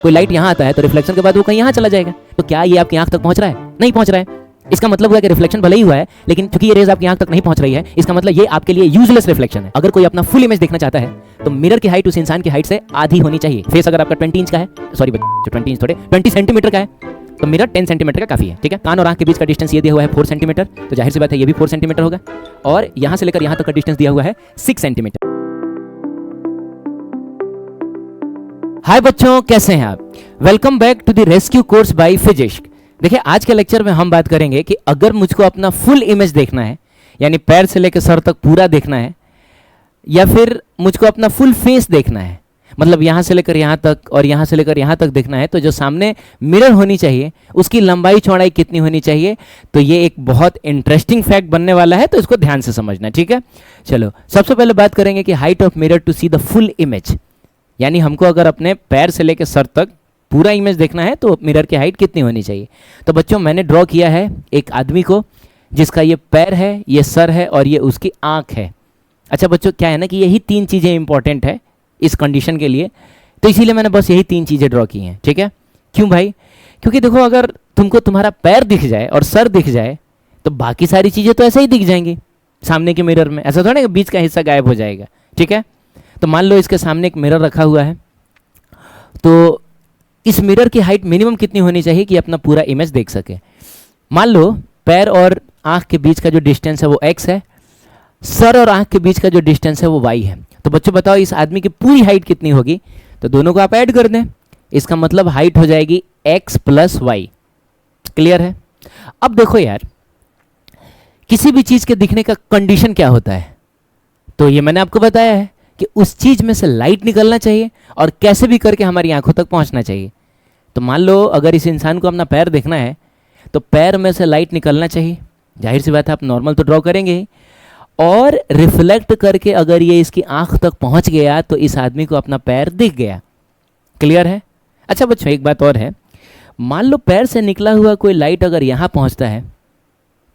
कोई लाइट यहाँ आता है तो रिफ्लेक्शन के बाद वो कहीं यहाँ चला जाएगा। तो क्या ये आपकी आंख तक पहुंच रहा है? नहीं पहुंच रहा है। इसका मतलब हुआ कि रिफ्लेक्शन भले ही हुआ है, लेकिन चूंकि ये रेज आपकी आंख तक नहीं पहुंच रही है, इसका मतलब ये आपके लिए यूजलेस रिफ्लेक्शन है। अगर कोई अपना फुल इमेज देखना चाहता है तो मिरर की हाइट उस इंसान की हाइट से आधी होनी चाहिए। फेस अगर आपका 20 इंच का है, सॉरी 20 इंच थोड़े 20 सेंटीमीटर का है, तो मिरर 10 सेंटीमीटर का काफी है। ठीक है, कान और आंख के बीच का डिस्टेंस ये दिया हुआ है 4 सेंटीमीटर, तो जाहिर सी बात है ये भी 4 सेंटीमीटर होगा। और यहां से लेकर यहां तक का डिस्टेंस दिया हुआ है 6 सेंटीमीटर। हाय बच्चों, कैसे हैं आप? Welcome back to the rescue course by physics. देखिए, आज के लेक्चर में हम बात करेंगे कि अगर मुझको अपना फुल इमेज देखना है, यानी पैर से लेकर सर तक पूरा देखना है, या फिर मुझको अपना फुल फेस देखना है, मतलब यहां से लेकर यहां तक और यहां से लेकर यहां तक देखना है, तो जो सामने मिरर होनी चाहिए उसकी लंबाई चौड़ाई कितनी होनी चाहिए। तो ये एक बहुत इंटरेस्टिंग फैक्ट बनने वाला है, तो इसको ध्यान से समझना। ठीक है, चलो सबसे पहले बात करेंगे कि height of mirror to see the full image, यानी हमको अगर अपने पैर से लेकर सर तक पूरा इमेज देखना है तो मिरर की हाइट कितनी होनी चाहिए। तो बच्चों, मैंने ड्रॉ किया है एक आदमी को जिसका ये पैर है, ये सर है और ये उसकी आंख है। अच्छा बच्चों, क्या है ना कि यही 3 चीज़ें इंपॉर्टेंट है इस कंडीशन के लिए, तो इसीलिए मैंने बस यही 3 चीज़ें ड्रॉ की हैं। ठीक है, क्यों भाई? क्योंकि देखो, अगर तुमको तुम्हारा पैर दिख जाए और सर दिख जाए तो बाकी सारी चीज़ें तो ऐसे ही दिख जाएंगी सामने के मिरर में, ऐसा थोड़ा ना बीच का हिस्सा गायब हो जाएगा। ठीक है, तो मान लो इसके सामने एक मिरर रखा हुआ है, तो इस मिरर की हाइट मिनिमम कितनी होनी चाहिए कि अपना पूरा इमेज देख सके। मान लो पैर और आंख के बीच का जो डिस्टेंस है वो x है, सर और आंख के बीच का जो डिस्टेंस है वो y है। तो बच्चों बताओ, इस आदमी की पूरी हाइट कितनी होगी? तो दोनों को आप ऐड कर दें, इसका मतलब हाइट हो जाएगी x प्लस वाई। क्लियर है? अब देखो यार, किसी भी चीज के दिखने का कंडीशन क्या होता है, तो ये मैंने आपको बताया है कि उस चीज में से लाइट निकलना चाहिए और कैसे भी करके हमारी आंखों तक पहुंचना चाहिए। तो मान लो अगर इस इंसान को अपना पैर देखना है तो पैर में से लाइट निकलना चाहिए, जाहिर सी बात है आप नॉर्मल तो ड्रॉ करेंगे ही, और रिफ्लेक्ट करके अगर ये इसकी आंख तक पहुंच गया तो इस आदमी को अपना पैर दिख गया। क्लियर है? अच्छा बच्चों, एक बात और है, मान लो पैर से निकला हुआ कोई लाइट अगर यहाँ पहुंचता है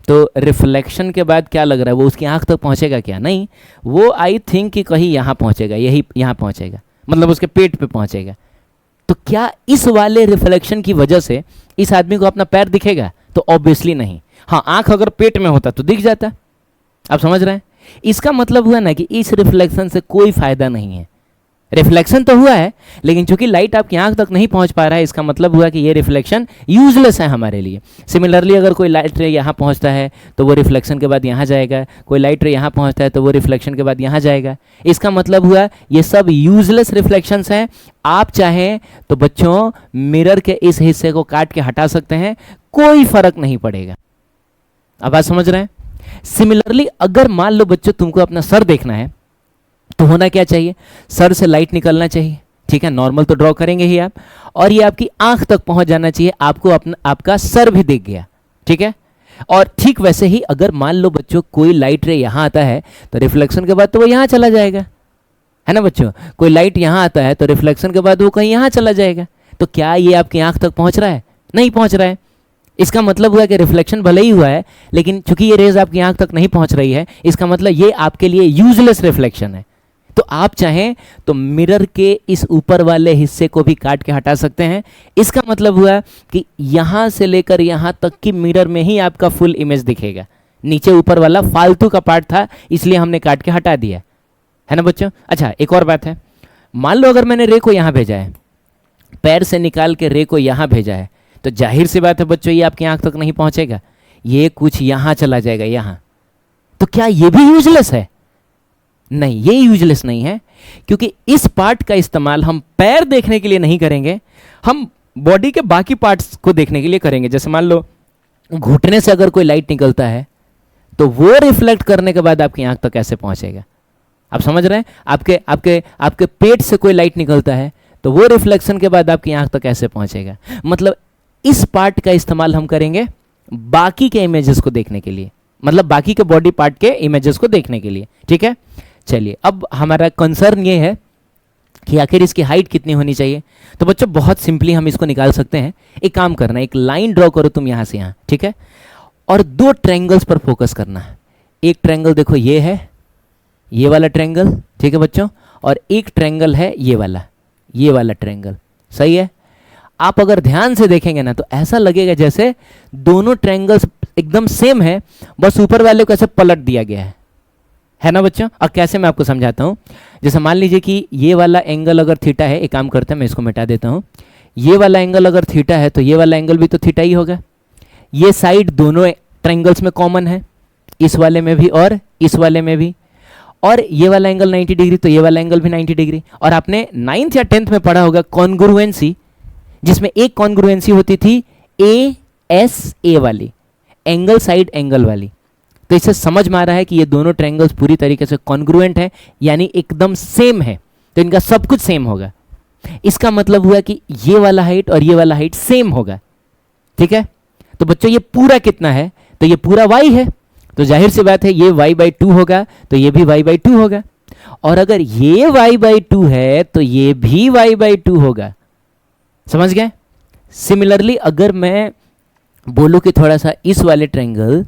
तो रिफ्लेक्शन के बाद क्या लग रहा है, वो उसकी आंख तक पहुंचेगा क्या? नहीं, वो आई थिंक कि कहीं यहाँ पहुंचेगा, यही यहाँ पहुंचेगा, मतलब उसके पेट पे पहुंचेगा। तो क्या इस वाले रिफ्लेक्शन की वजह से इस आदमी को अपना पैर दिखेगा? तो ऑब्वियसली नहीं। हाँ, आंख अगर पेट में होता तो दिख जाता। आप समझ रहे हैं? इसका मतलब हुआ ना कि इस रिफ्लेक्शन से कोई फायदा नहीं है। रिफ्लेक्शन तो हुआ है, लेकिन चूंकि लाइट आपकी आंख तक नहीं पहुंच पा रहा है, इसका मतलब हुआ कि ये रिफ्लेक्शन यूजलेस है हमारे लिए। सिमिलरली अगर कोई लाइट रे यहाँ पहुंचता है तो वो रिफ्लेक्शन के बाद यहाँ जाएगा, कोई लाइट रे यहाँ पहुंचता है तो वो रिफ्लेक्शन के बाद यहाँ जाएगा। इसका मतलब हुआ ये सब यूजलेस रिफ्लेक्शंस हैं। आप चाहें तो बच्चों मिरर के इस हिस्से को काट के हटा सकते हैं, कोई फर्क नहीं पड़ेगा। अब बात समझ रहे हैं? सिमिलरली अगर मान लो बच्चों तुमको अपना सर देखना है तो होना क्या चाहिए? सर से लाइट निकलना चाहिए। ठीक है, नॉर्मल तो ड्रॉ करेंगे ही आप, और ये आपकी आंख तक पहुंच जाना चाहिए, आपको अपना आपका सर भी दिख गया। ठीक है, और ठीक वैसे ही अगर मान लो बच्चों कोई लाइट रे यहाँ आता है तो रिफ्लेक्शन के बाद तो वो यहाँ चला जाएगा, है ना बच्चों? कोई लाइट यहाँ आता है तो रिफ्लेक्शन के बाद वो कहीं यहाँ चला जाएगा। तो क्या ये आपकी आंख तक पहुंच रहा है? नहीं पहुंच रहा है। इसका मतलब हुआ कि रिफ्लेक्शन भले ही हुआ है, लेकिन चूंकि ये रेज आपकी आंख तक नहीं पहुंच रही है, इसका मतलब ये आपके लिए यूजलेस रिफ्लेक्शन है। तो आप चाहें तो मिरर के इस ऊपर वाले हिस्से को भी काट के हटा सकते हैं। इसका मतलब हुआ कि यहां से लेकर यहां तक की मिरर में ही आपका फुल इमेज दिखेगा। नीचे ऊपर वाला फालतू का पार्ट था, इसलिए हमने काट के हटा दिया, है ना बच्चों? अच्छा, एक और बात है, मान लो अगर मैंने रे को यहां भेजा है, पैर से निकाल के रे को यहां भेजा है, तो जाहिर सी बात है बच्चों ये आपकी आंख तक नहीं पहुंचेगा, ये कुछ यहां चला जाएगा, यहां। तो क्या ये भी यूजलेस है? नहीं, ये यूजलेस नहीं है, क्योंकि इस पार्ट का इस्तेमाल हम पैर देखने के लिए नहीं करेंगे, हम बॉडी के बाकी पार्ट्स को देखने के लिए करेंगे। जैसे मान लो घुटने से अगर कोई लाइट निकलता है तो वो रिफ्लेक्ट करने के बाद आपकी आंख तक कैसे पहुंचेगा? आप समझ रहे हैं? आपके आपके आपके पेट से कोई लाइट निकलता है तो वो रिफ्लेक्शन के बाद आपकी आंख तक कैसे पहुंचेगा? मतलब इस पार्ट का इस्तेमाल हम करेंगे बाकी के इमेजेस को देखने के लिए, मतलब बाकी के बॉडी पार्ट के इमेजेस को देखने के लिए। ठीक है, चलिए अब हमारा कंसर्न ये है कि आखिर इसकी हाइट कितनी होनी चाहिए। तो बच्चों बहुत सिंपली हम इसको निकाल सकते हैं। एक काम करना, एक लाइन ड्रॉ करो तुम यहाँ से यहाँ, ठीक है, और 2 ट्रायंगल्स पर फोकस करना है। एक ट्रायंगल देखो ये है, ये वाला ट्रायंगल, ठीक है बच्चों, और एक ट्रायंगल है ये वाला ट्रायंगल। सही है? आप अगर ध्यान से देखेंगे ना तो ऐसा लगेगा जैसे दोनों ट्रायंगल्स एकदम सेम है, बस ऊपर वाले को ऐसे पलट दिया गया है ना बच्चों। और कैसे, मैं आपको समझाता हूँ। जैसे मान लीजिए कि ये वाला एंगल अगर थीटा है, एक काम करते हैं मैं इसको मिटा देता हूँ। ये वाला एंगल अगर थीटा है तो ये वाला एंगल भी तो थीटा ही होगा। ये साइड दोनों ट्रायंगल्स में कॉमन है, इस वाले में भी और इस वाले में भी। और ये वाला एंगल 90 डिग्री तो ये वाला एंगल भी 90 डिग्री। और आपने 9th या 10th में पढ़ा होगा कॉन्ग्रुएंसी, जिसमें एक कॉन्ग्रुएंसी होती थी ए वाली, एंगल साइड एंगल वाली। तो इससे समझ में आ रहा है कि ये दोनों ट्रायंगल्स पूरी तरीके से कॉन्ग्रुएंट है, यानी एकदम सेम है, तो इनका सब कुछ सेम होगा। इसका मतलब हुआ कि ये वाला हाइट और ये वाला हाइट सेम होगा, ठीक है। तो बच्चों ये पूरा कितना है, तो ये पूरा y है, तो जाहिर सी बात है ये y/2 होगा, तो ये भी y/2 होगा। और अगर ये y/2 है तो ये भी y/2 होगा, समझ गए। सिमिलरली अगर मैं बोलूं कि थोड़ा सा इस वाले ट्रायंगल,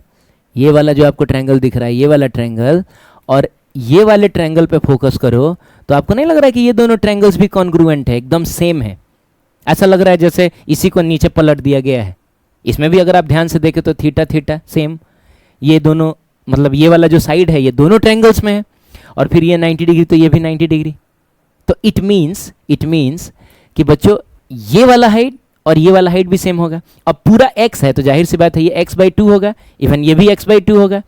ये वाला जो आपको ट्रायंगल दिख रहा है, ये वाला ट्रायंगल और ये वाले ट्रायंगल पे फोकस करो, तो आपको नहीं लग रहा है कि ये दोनों ट्रायंगल्स भी कॉन्ग्रुएंट है, एकदम सेम है। ऐसा लग रहा है जैसे इसी को नीचे पलट दिया गया है। इसमें भी अगर आप ध्यान से देखें तो थीटा थीटा सेम, ये दोनों मतलब ये वाला जो साइड है ये दोनों ट्रायंगल्स में है, और फिर ये 90 डिग्री तो ये भी 90 डिग्री। तो इट मीन्स कि बच्चों ये वाला हाइट और ये वाला हाइट भी सेम होगा। अब पूरा x है तो जाहिर सी बात है ये x/2 होगा, इवन ये भी x/2 होगा।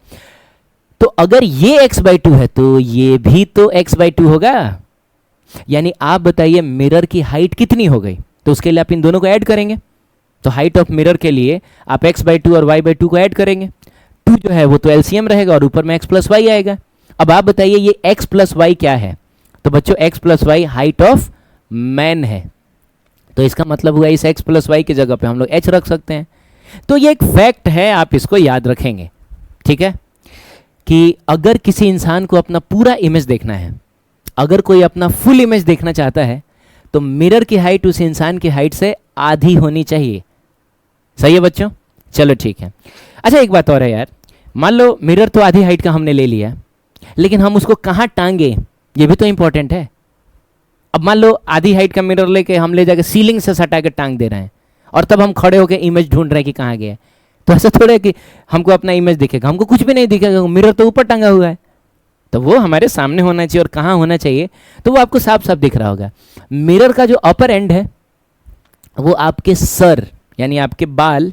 तो अगर ये x/2 है तो ये भी तो x/2 होगा। यानी आप बताइए मिरर की हाइट कितनी हो गई, तो उसके लिए आप इन दोनों को ऐड करेंगे। तो हाइट ऑफ मिरर के लिए आप x/2 और y/2 को ऐड करेंगे। 2 जो है वो तो एलसीएम रहेगा और ऊपर में x + y आएगा। अब आप बताइए ये x + y क्या है, तो बच्चों x + y height of man है। तो इसका मतलब हुआ इस x + y की जगह पे हम लोग h रख सकते हैं। तो ये एक फैक्ट है, आप इसको याद रखेंगे, ठीक है। कि अगर किसी इंसान को अपना पूरा इमेज देखना है, अगर कोई अपना फुल इमेज देखना चाहता है, तो मिरर की हाइट उस इंसान की हाइट से आधी होनी चाहिए। सही है बच्चों, चलो ठीक है। अच्छा एक बात और है यार, मान लो मिरर तो आधी हाइट का हमने ले लिया, लेकिन हम उसको कहाँ टांगे ये भी तो इंपॉर्टेंट है। अब मान लो आधी हाइट का मिरर लेके हम ले जाके सीलिंग से सटा के टांग दे रहे हैं, और तब हम खड़े होकर इमेज ढूंढ रहे हैं कि कहाँ गया है। तो ऐसा थोड़ा है कि हमको अपना इमेज दिखेगा, हमको कुछ भी नहीं दिखेगा, मिरर तो ऊपर टांगा हुआ है। तो वो हमारे सामने होना चाहिए, और कहाँ होना चाहिए तो वो आपको साफ साफ दिख रहा होगा। मिरर का जो अपर एंड है वो आपके सर यानी आपके बाल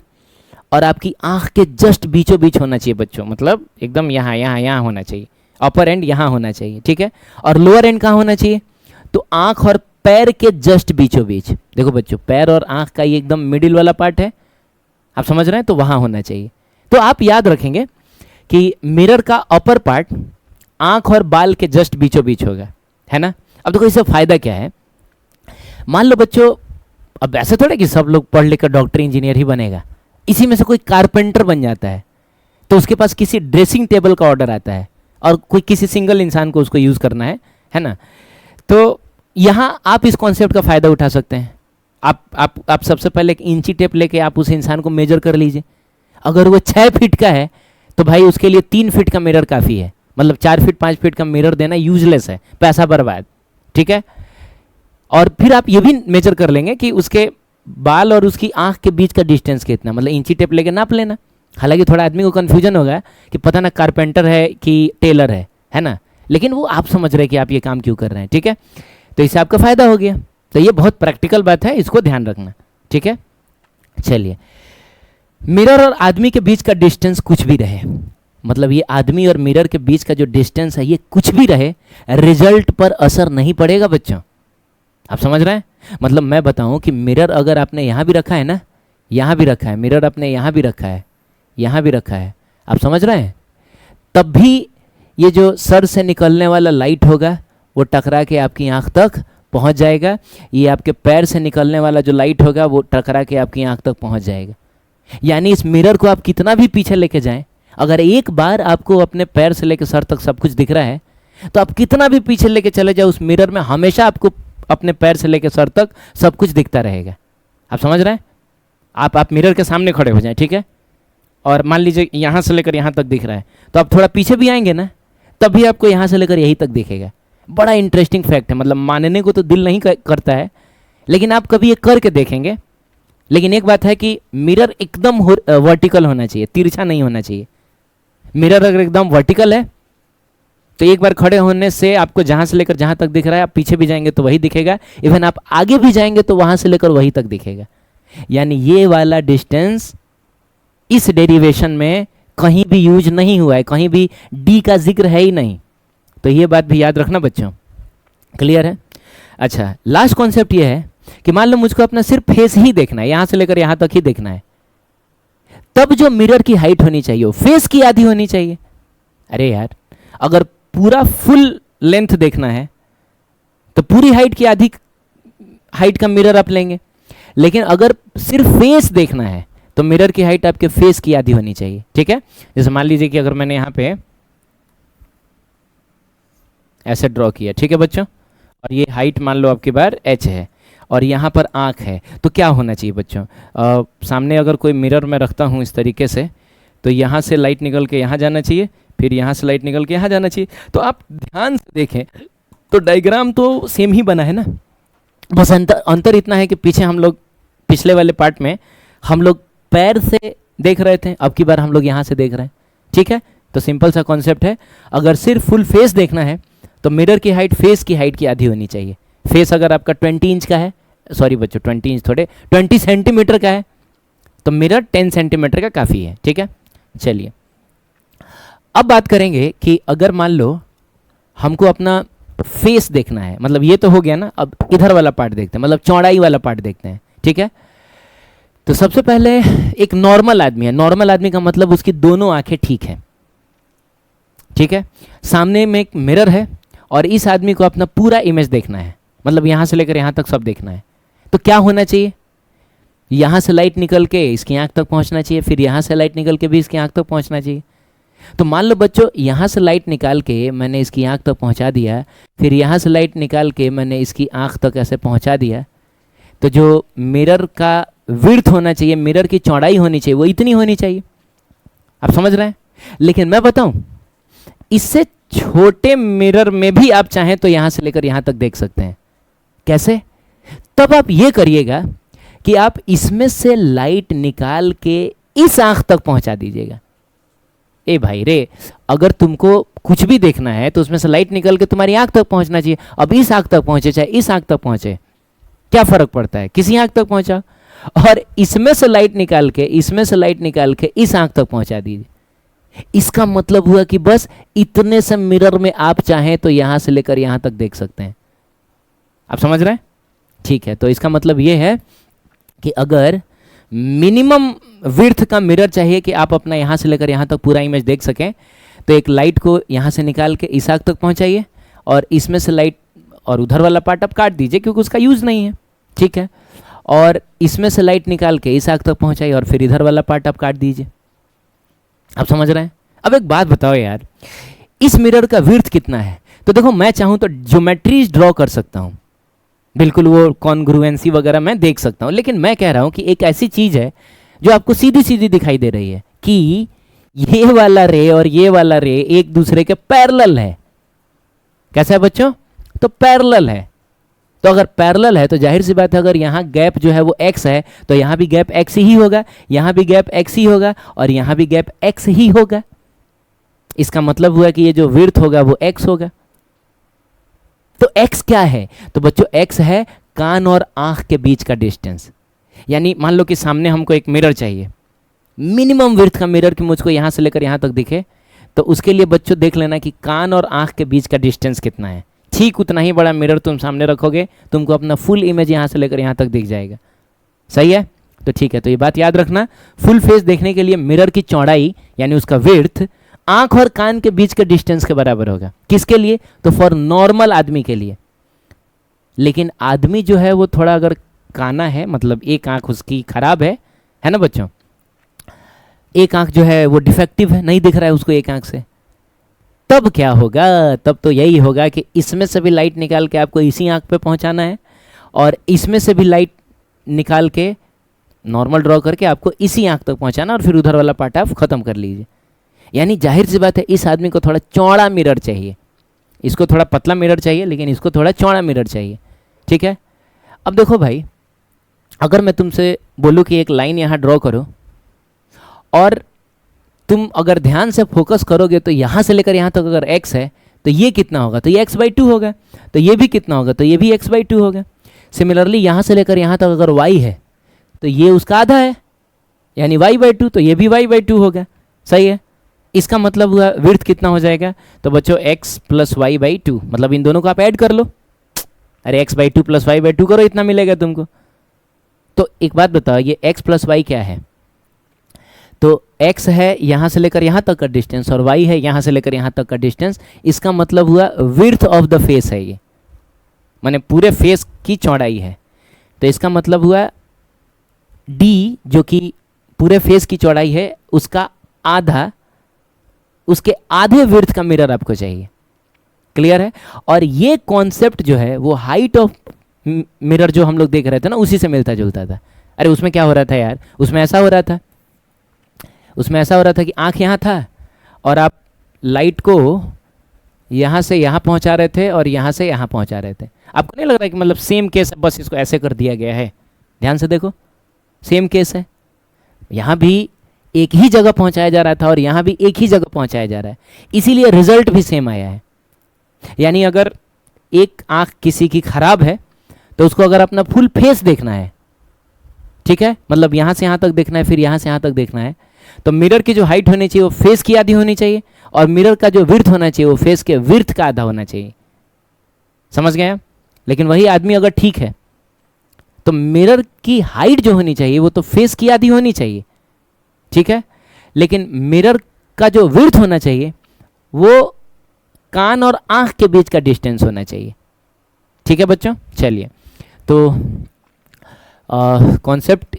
और आपकी आंख के जस्ट बीचों बीच होना चाहिए बच्चों, मतलब एकदम यहाँ यहाँ यहाँ होना चाहिए। अपर एंड यहाँ होना चाहिए, ठीक है। और लोअर एंड कहाँ होना चाहिए, तो आंख और पैर के जस्ट बीचों बीच। देखो बच्चों, पैर और आंख का ये एकदम मिडिल वाला पार्ट है, आप समझ रहे हैं, तो वहाँ होना चाहिए। तो आप याद रखेंगे कि मिरर का अपर पार्ट आंख और बाल के जस्ट बीचों बीच होगा, है ना। अब देखो इससे फायदा क्या है, मान लो बच्चों, अब ऐसे थोड़ा कि सब लोग पढ़ लिख कर डॉक्टर इंजीनियर ही बनेगा। इसी में से कोई कारपेंटर बन जाता है तो उसके पास किसी ड्रेसिंग टेबल का ऑर्डर आता है, और कोई किसी सिंगल इंसान को उसको यूज़ करना है ना। तो यहाँ आप इस कॉन्सेप्ट का फ़ायदा उठा सकते हैं। आप सबसे पहले एक इंची टेप लेके आप उस इंसान को मेजर कर लीजिए। अगर वो 6 फीट का है तो भाई उसके लिए 3 फीट का मिरर काफ़ी है, मतलब 4 फीट 5 फीट का मिरर देना यूजलेस है, पैसा बर्बाद, ठीक है। और फिर आप ये भी मेजर कर लेंगे कि उसके बाल और उसकी आंख के बीच का डिस्टेंस कितना, मतलब इंची टेप लेके नाप लेना। हालांकि थोड़ा आदमी को कन्फ्यूजन होगा कि पता ना कारपेंटर है कि टेलर है ना, लेकिन वो आप समझ रहे हैं कि आप ये काम क्यों कर रहे हैं, ठीक है। तो इससे आपका फ़ायदा हो गया। तो ये बहुत प्रैक्टिकल बात है, इसको ध्यान रखना, ठीक है। चलिए, मिरर और आदमी के बीच का डिस्टेंस कुछ भी रहे, मतलब ये आदमी और मिरर के बीच का जो डिस्टेंस है ये कुछ भी रहे, रिजल्ट पर असर नहीं पड़ेगा बच्चों। आप समझ रहे हैं, मतलब मैं बताऊं कि मिरर अगर आपने यहाँ भी रखा है ना, यहाँ भी रखा है, मिरर आपने यहाँ भी रखा है, यहाँ भी रखा है, आप समझ रहे हैं, तब भी ये जो सर से निकलने वाला लाइट होगा वो टकरा के आपकी आँख तक पहुँच जाएगा। ये आपके पैर से निकलने वाला जो लाइट होगा वो टकरा के आपकी आँख तक पहुँच जाएगा। यानी इस मिरर को आप कितना भी पीछे लेके जाएं, अगर एक बार आपको अपने पैर से लेकर सर तक सब कुछ दिख रहा है, तो आप कितना भी पीछे लेके चले जाओ उस मिरर में हमेशा आपको अपने पैर से लेकर सर तक सब कुछ दिखता रहेगा। आप समझ रहे हैं, आप मिरर के सामने खड़े हो जाएं, ठीक है, और मान लीजिए यहाँ से लेकर यहाँ तक दिख रहा है, तो आप थोड़ा पीछे भी आएंगे ना, तब भी आपको यहाँ से लेकर यहीं तक दिखेगा। बड़ा इंटरेस्टिंग फैक्ट है, मतलब मानने को तो दिल नहीं करता है, लेकिन आप कभी ये करके देखेंगे लेकिन एक बात है कि मिरर एकदम वर्टिकल होना चाहिए, तिरछा नहीं होना चाहिए। मिरर अगर एकदम वर्टिकल है तो एक बार खड़े होने से आपको जहां से लेकर जहां तक दिख रहा है, आप पीछे भी जाएंगे तो वही दिखेगा, इवन आप आगे भी जाएंगे तो वहां से लेकर वही तक दिखेगा। यानी ये वाला डिस्टेंस इस डेरिवेशन में कहीं भी यूज नहीं हुआ है, कहीं भी डी का जिक्र है ही नहीं। तो ये बात भी याद रखना बच्चों, क्लियर है? अच्छा, लास्ट कॉन्सेप्ट ये है कि मान लो मुझको अपना सिर्फ फेस ही देखना है, यहां से लेकर यहां तक ही देखना है, तब जो मिरर की हाइट होनी चाहिए वो फेस की आधी होनी चाहिए। अरे यार, अगर पूरा फुल लेंथ देखना है तो पूरी हाइट की आधी हाइट का मिरर आप लेंगे, लेकिन अगर सिर्फ फेस देखना है तो मिरर की हाइट आपके फेस की आधी होनी चाहिए। ठीक है? जैसे मान लीजिए कि अगर मैंने यहां पे ऐसे ड्रॉ किया, ठीक है बच्चों, और ये हाइट मान लो आपकी बार h है और यहाँ पर आँख है, तो क्या होना चाहिए बच्चों? सामने अगर कोई मिरर मैं रखता हूँ इस तरीके से, तो यहाँ से लाइट निकल के यहाँ जाना चाहिए, फिर यहाँ से लाइट निकल के यहाँ जाना चाहिए। तो आप ध्यान से देखें तो डायग्राम तो सेम ही बना है ना, बस अंतर इतना है कि पीछे हम लोग पिछले वाले पार्ट में हम लोग पैर से देख रहे थे, अब की बार हम लोग यहाँ से देख रहे हैं। ठीक है? तो सिंपल सा कॉन्सेप्ट है, अगर सिर्फ फुल फेस देखना है तो मिरर की हाइट फेस की हाइट की आधी होनी चाहिए। फेस अगर आपका 20 इंच का है, सॉरी बच्चों 20 इंच थोड़े 20 सेंटीमीटर का है, तो मिरर 10 सेंटीमीटर का काफ़ी है। ठीक है? चलिए अब बात करेंगे कि अगर मान लो हमको अपना फेस देखना है, मतलब ये तो हो गया ना, अब इधर वाला पार्ट देखते हैं, मतलब चौड़ाई वाला पार्ट देखते हैं। ठीक है? तो सबसे पहले एक नॉर्मल आदमी है, नॉर्मल आदमी का मतलब उसकी दोनों आंखें ठीक है। ठीक है? सामने में एक मिरर है और इस आदमी को अपना पूरा इमेज देखना है, मतलब यहाँ से लेकर यहाँ तक सब देखना है। तो क्या होना चाहिए? यहाँ से लाइट निकल के इसकी आंख तक पहुँचना चाहिए, फिर यहाँ से लाइट निकल के भी इसकी आंख तक पहुँचना चाहिए। तो मान लो बच्चों यहाँ से लाइट निकाल के मैंने इसकी आंख तक पहुँचा दिया, फिर यहाँ से लाइट निकाल के मैंने इसकी आंख तक ऐसे पहुँचा दिया, तो जो मिरर का विड्थ होना चाहिए, मिरर की चौड़ाई होनी चाहिए, वो इतनी होनी चाहिए। आप समझ रहे हैं? लेकिन मैं बताऊं, इससे छोटे मिरर में भी आप चाहें तो यहाँ से लेकर यहाँ तक देख सकते हैं। कैसे? तब आप ये करिएगा कि आप इसमें से लाइट निकाल के इस आंख तक पहुंचा दीजिएगा। ए भाई रे, अगर तुमको कुछ भी देखना है तो उसमें से लाइट निकल के तुम्हारी आंख तक पहुंचना चाहिए। अब इस आंख तक पहुंचे चाहे इस आंख तक पहुंचे, क्या फर्क पड़ता है? किसी आंख तक पहुंचा। और इसमें से लाइट निकाल के इसमें से लाइट निकाल के इस आंख तक पहुंचा दीजिए। इसका मतलब हुआ कि बस इतने से मिरर में आप चाहें तो यहां से लेकर यहां तक देख सकते हैं। आप समझ रहे हैं? ठीक है, तो इसका मतलब यह है कि अगर मिनिमम विड्थ का मिरर चाहिए कि आप अपना यहाँ से लेकर यहाँ तक पूरा इमेज देख सकें, तो एक लाइट को यहाँ से निकाल के इस आंख तक पहुँचाइए और इसमें से लाइट और उधर वाला पार्ट आप काट दीजिए क्योंकि उसका यूज़ नहीं है। ठीक है? और इसमें से लाइट निकाल के इस आंख तक पहुँचाइए और फिर इधर वाला पार्ट आप काट दीजिए। आप समझ रहे हैं? अब एक बात बताओ यार, इस मिरर का विड्थ कितना है? तो देखो, मैं चाहूँ तो ज्योमेट्रीज ड्रॉ कर सकता हूँ, बिल्कुल वो कॉन्ग्रुएंसी वगैरह मैं देख सकता हूँ, लेकिन मैं कह रहा हूँ कि एक ऐसी चीज़ है जो आपको सीधी सीधी दिखाई दे रही है कि ये वाला रे और ये वाला रे एक दूसरे के पैरेलल है। कैसा है बच्चों? तो पैरेलल है। तो अगर पैरेलल है तो जाहिर सी बात है, अगर यहाँ गैप जो है वो x है तो यहाँ भी गैप x ही होगा, यहाँ भी गैप x ही होगा और यहाँ भी गैप x ही होगा। इसका मतलब हुआ कि ये जो विड्थ होगा वो x होगा। तो x क्या है? तो बच्चों x है कान और आंख के बीच का डिस्टेंस। यानी मान लो कि सामने हमको एक मिरर चाहिए, मिनिमम विड्थ का मिरर कि मुझको यहाँ से लेकर यहाँ तक दिखे, तो उसके लिए बच्चों देख लेना कि कान और आंख के बीच का डिस्टेंस कितना है। ठीक उतना ही बड़ा मिरर तुम सामने रखोगे, तुमको अपना फुल इमेज यहाँ से लेकर यहाँ तक दिख जाएगा। सही है? तो ठीक है, तो ये बात याद रखना, फुल फेस देखने के लिए मिरर की चौड़ाई यानी उसका विड्थ आंख और कान के बीच के डिस्टेंस के बराबर होगा। किसके लिए? तो फॉर नॉर्मल आदमी के लिए। लेकिन आदमी जो है वो थोड़ा अगर काना है, मतलब एक आंख उसकी खराब है ना बच्चों, एक आंख जो है वो डिफेक्टिव है, नहीं दिख रहा है उसको एक आंख से, तब क्या होगा? तब तो यही होगा कि इसमें से भी लाइट निकाल के आपको इसी आंख पे पहुंचाना है और इसमें से भी लाइट निकाल के नॉर्मल ड्रॉ करके आपको इसी आंख तक पहुंचाना और फिर उधर वाला पार्ट आप खत्म कर लीजिए। यानी जाहिर सी बात है, इस आदमी को थोड़ा चौड़ा मिरर चाहिए, इसको थोड़ा पतला मिरर चाहिए, लेकिन इसको थोड़ा चौड़ा मिरर चाहिए। ठीक है? अब देखो भाई, अगर मैं तुमसे बोलूँ कि एक लाइन यहाँ ड्रॉ करो, और तुम अगर ध्यान से फोकस करोगे तो यहाँ से लेकर यहाँ तक अगर x है तो ये कितना होगा, तो ये x/2 होगा, तो ये भी कितना होगा, तो ये भी x/2 होगा। सिमिलरली यहाँ से लेकर यहाँ तक अगर y है तो ये उसका आधा है, यानी y/2, तो ये भी y/2 होगा। सही है। इसका मतलब हुआ विड्थ कितना हो जाएगा, तो बच्चों x + y/2, मतलब इन दोनों को आप ऐड कर लो। अरे x/2 + y/2 करो, इतना मिलेगा तुमको। तो एक बात बताओ, ये x + y क्या है, तो x है यहाँ से लेकर यहाँ तक का डिस्टेंस और y है यहाँ से लेकर यहाँ तक का डिस्टेंस। इसका मतलब हुआ विड्थ ऑफ द फेस है ये, माने पूरे फेस की चौड़ाई है। तो इसका मतलब हुआ d, जो कि पूरे फेस की चौड़ाई है, उसका आधा, उसके आधे विड्थ का मिरर आपको चाहिए। क्लियर है। और ये कॉन्सेप्ट जो है वो हाइट ऑफ मिरर जो हम लोग देख रहे थे ना, उसी से मिलता जुलता था। अरे उसमें क्या हो रहा था यार, उसमें ऐसा हो रहा था कि आँख यहाँ था और आप लाइट को यहाँ से यहाँ पहुँचा रहे थे और यहाँ से यहाँ पहुँचा रहे थे। आपको नहीं लग रहा है कि मतलब सेम केस है, बस इसको ऐसे कर दिया गया है? ध्यान से देखो, सेम केस है। यहाँ भी एक ही जगह पहुँचाया जा रहा था और यहाँ भी एक ही जगह पहुँचाया जा रहा है, इसीलिए रिजल्ट भी सेम आया है। यानी अगर एक आँख किसी की खराब है तो उसको अगर अपना फुल फेस देखना है, ठीक है, मतलब यहाँ से यहाँ तक देखना है, फिर यहाँ से यहाँ तक देखना है, तो मिरर की जो हाइट होनी चाहिए वो फेस की आधी होनी चाहिए, और मिरर का जो विड्थ होना चाहिए वो फेस के विड्थ का आधा होना चाहिए। समझ गए आप? लेकिन वही आदमी अगर ठीक है तो मिरर की हाइट जो होनी चाहिए वो तो फेस की आधी होनी चाहिए, ठीक है, लेकिन मिरर का जो विड्थ होना चाहिए वो कान और आंख के बीच का डिस्टेंस होना चाहिए। ठीक है बच्चों, चलिए, तो कॉन्सेप्ट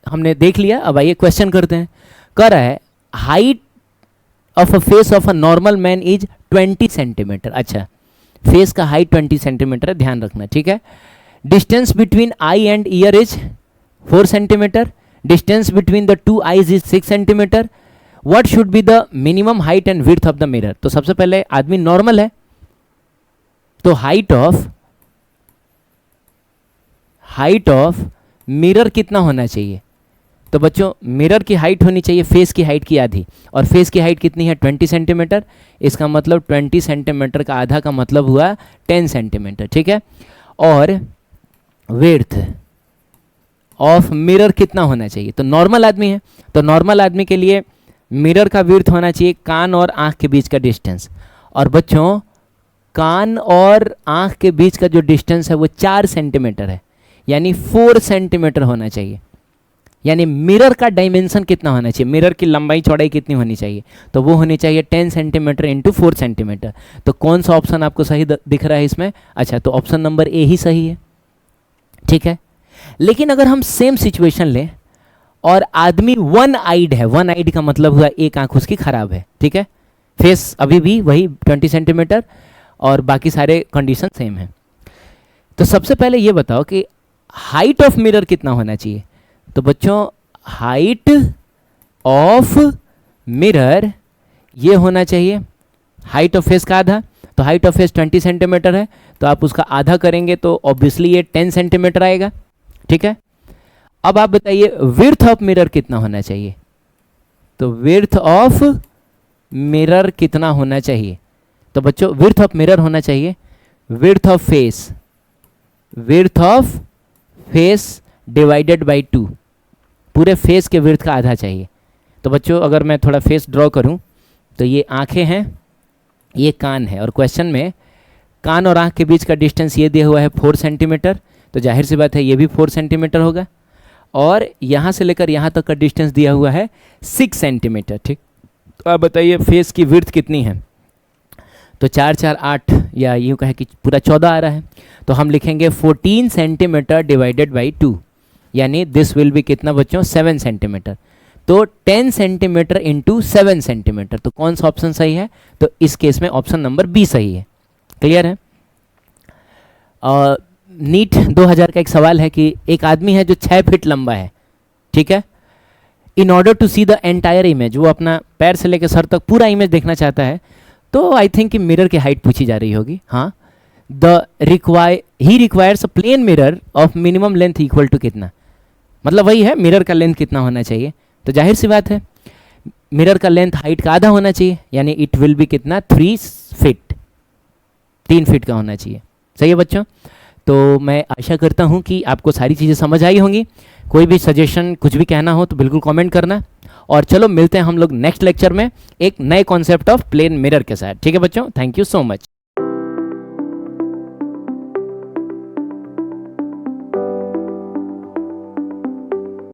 हमने देख लिया। अब आइए क्वेश्चन करते हैं। कह रहा है height of a face of a normal man is 20 centimetre. अच्छा, फेस का हाइट 20 सेंटीमीटर है, ध्यान रखना, ठीक है। Distance between I and year is 4 centimetre. Distance between the two eyes is 6 centimetre. What should be the minimum height and width of the mirror. तो सबसे पहले आदमी नॉर्मल है, तो हाइट ऑफ मिरर कितना होना चाहिए, तो बच्चों मिरर की हाइट होनी चाहिए फेस की हाइट की आधी, और फेस की हाइट कितनी है 20 सेंटीमीटर। इसका मतलब 20 सेंटीमीटर का आधा का मतलब हुआ 10 सेंटीमीटर, ठीक है। और विड्थ ऑफ मिरर कितना होना चाहिए, तो नॉर्मल आदमी है तो नॉर्मल आदमी के लिए मिरर का विड्थ होना चाहिए कान और आँख के बीच का डिस्टेंस। और बच्चों कान और आँख के बीच का जो डिस्टेंस है वो 4 सेंटीमीटर है, यानी 4 सेंटीमीटर होना चाहिए। यानी मिरर का डायमेंशन कितना होना चाहिए, मिरर की लंबाई चौड़ाई कितनी होनी चाहिए, तो वो होनी चाहिए 10 सेंटीमीटर इंटू 4 सेंटीमीटर। तो कौन सा ऑप्शन आपको सही दिख रहा है इसमें? अच्छा, तो ऑप्शन नंबर ए ही सही है, ठीक है। लेकिन अगर हम सेम सिचुएशन लें और आदमी वन आइड है, वन आइड का मतलब हुआ एक आंख उसकी खराब है, ठीक है, फेस अभी भी वही 20 सेंटीमीटर और बाकी सारे कंडीशन सेम है। तो सबसे पहले ये बताओ कि हाइट ऑफ मिरर कितना होना चाहिए, तो बच्चों हाइट ऑफ मिरर ये होना चाहिए हाइट ऑफ फेस का आधा। तो हाइट ऑफ फेस 20 सेंटीमीटर है, तो आप उसका आधा करेंगे तो ऑब्वियसली ये 10 सेंटीमीटर आएगा, ठीक है। अब आप बताइए विड्थ ऑफ मिरर कितना होना चाहिए, तो विड्थ ऑफ मिरर कितना होना चाहिए, तो बच्चों विड्थ ऑफ मिरर होना चाहिए width of face divided by 2, पूरे फेस के विड्थ का आधा चाहिए। तो बच्चों अगर मैं थोड़ा फेस ड्रॉ करूं तो ये आंखें हैं, ये कान है, और क्वेश्चन में कान और आंख के बीच का डिस्टेंस ये दिया हुआ है 4 सेंटीमीटर, तो जाहिर सी बात है ये भी 4 सेंटीमीटर होगा। और यहाँ से लेकर यहाँ तक का डिस्टेंस दिया हुआ है 6 सेंटीमीटर, ठीक। तो आप बताइए फेस की विड्थ कितनी है, तो 4 4 8 या यूँ कहे कि पूरा 14 आ रहा है, तो हम लिखेंगे 14 सेंटीमीटर डिवाइडेड बाई 2, यानी दिस विल बी कितना बच्चों 7 सेंटीमीटर। तो 10 सेंटीमीटर इंटू 7 सेंटीमीटर, तो कौन सा ऑप्शन सही है, तो इस केस में ऑप्शन नंबर बी सही है। क्लियर है। नीट 2000 का एक सवाल है कि एक आदमी है जो 6 फीट लंबा है, ठीक है। In order to see the entire image, वो अपना पैर से लेकर सर तक पूरा इमेज देखना चाहता है, तो आई थिंक कि मिरर की हाइट पूछी जा रही होगी। हाँ, he requires a plane mirror of minimum length equal to कितना, मतलब वही है मिरर का लेंथ कितना होना चाहिए, तो जाहिर सी बात है मिरर का लेंथ हाइट का आधा होना चाहिए, यानी इट विल बी कितना 3 फीट, 3 फीट का होना चाहिए। सही है बच्चों, तो मैं आशा करता हूँ कि आपको सारी चीज़ें समझ आई होंगी। कोई भी सजेशन कुछ भी कहना हो तो बिल्कुल कमेंट करना, और चलो मिलते हैं हम लोग नेक्स्ट लेक्चर में एक नए कॉन्सेप्ट ऑफ प्लेन मिरर के साथ। ठीक है बच्चों, थैंक यू सो मच।